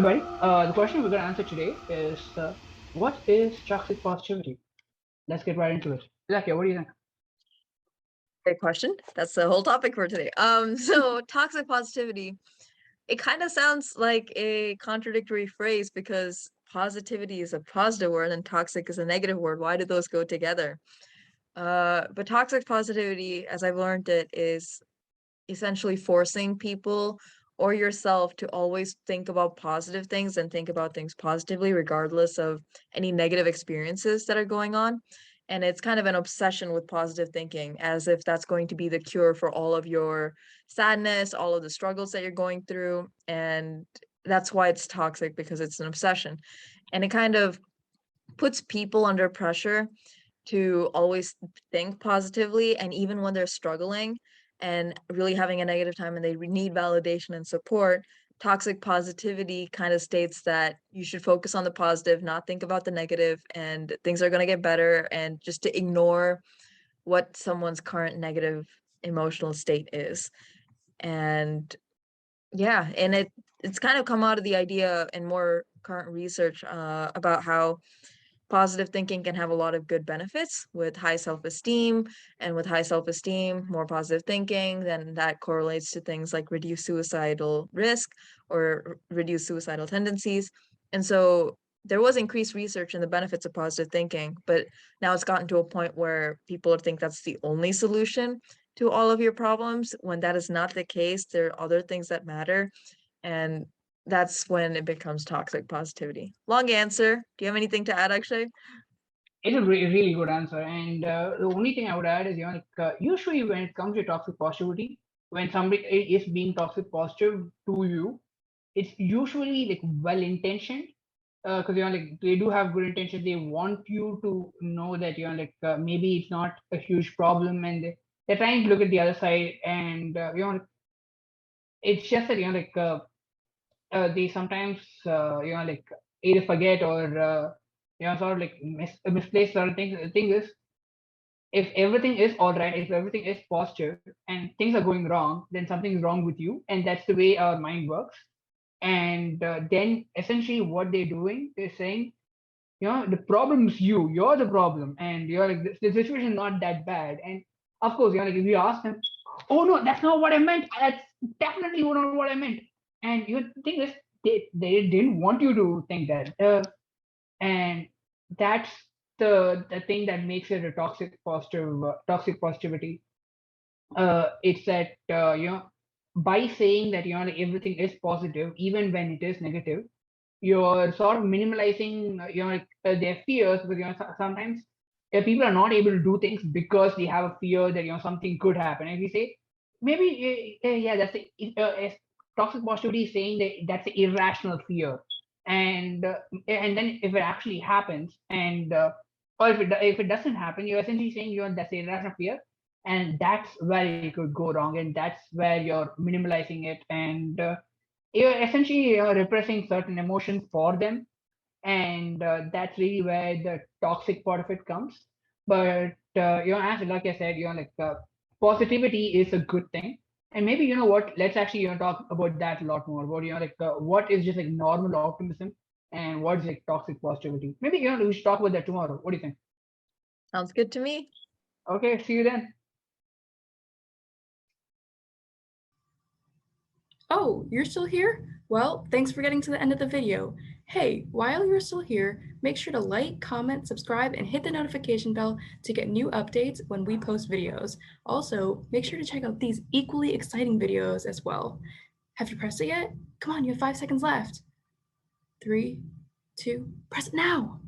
everybody. The question we're going to answer today is what is toxic positivity? Let's get right into it. Ilakkiya, what do you think? Great question. That's the whole topic for today. So toxic positivity, it kind of sounds like a contradictory phrase because positivity is a positive word and toxic is a negative word. Why do those go together? But toxic positivity, as I've learned it, is essentially forcing people or yourself to always think about positive things and think about things positively, regardless of any negative experiences that are going on. And it's kind of an obsession with positive thinking, as if that's going to be the cure for all of your sadness, all of the struggles that you're going through. And that's why it's toxic, because it's an obsession. And it kind of puts people under pressure to always think positively, and even when they're struggling and really having a negative time and they need validation and support, toxic positivity kind of states that you should focus on the positive, not think about the negative, and things are going to get better, and just to ignore what someone's current negative emotional state is. And yeah, and it's kind of come out of the idea in more current research about how positive thinking can have a lot of good benefits with high self-esteem, and with high self-esteem, more positive thinking, then that correlates to things like reduced suicidal risk or reduced suicidal tendencies. And so there was increased research in the benefits of positive thinking, but now it's gotten to a point where people think that's the only solution to all of your problems, when that is not the case. There are other things that matter, and that's when it becomes toxic positivity. Long answer. Do you have anything to add, Akshay? It's a really good answer. And the only thing I would add is, usually when it comes to toxic positivity, when somebody is being toxic positive to you, it's usually like well-intentioned. Because they do have good intentions. They want you to know that maybe it's not a huge problem, and they're trying to look at the other side. And it's just that they sometimes either forget or sort of like misplace certain things. The thing is, if everything is all right, if everything is positive and things are going wrong, then something is wrong with you, and that's the way our mind works. And then essentially what they're doing is saying, the problem is you're the problem, and you're like, the situation is not that bad. And of course, if you ask them, oh no, that's not what I meant, that's definitely not what I meant. And the thing is, they didn't want you to think that. And that's the thing that makes it a toxic positivity. It's that by saying that like, everything is positive even when it is negative, you're sort of minimalizing their fears. Because sometimes people are not able to do things because they have a fear that something could happen. And we say maybe yeah, that's toxic positivity is saying that that's an irrational fear. And then if it actually happens, and or if it doesn't happen, you're essentially saying that's an irrational fear, and that's where it could go wrong, and that's where you're minimalizing it. And you're essentially repressing certain emotions for them. And that's really where the toxic part of it comes. But as like I said, positivity is a good thing. And maybe what, let's actually talk about that a lot more, about what is just like normal optimism and what is like toxic positivity. Maybe we should talk about that tomorrow. What do you think? Sounds good to me. Okay, see you then. Oh, you're still here? Well, thanks for getting to the end of the video. Hey, while you're still here, make sure to like, comment, subscribe, and hit the notification bell to get new updates when we post videos. Also, make sure to check out these equally exciting videos as well. Have you pressed it yet? Come on, you have 5 seconds left. 3, 2, press it now!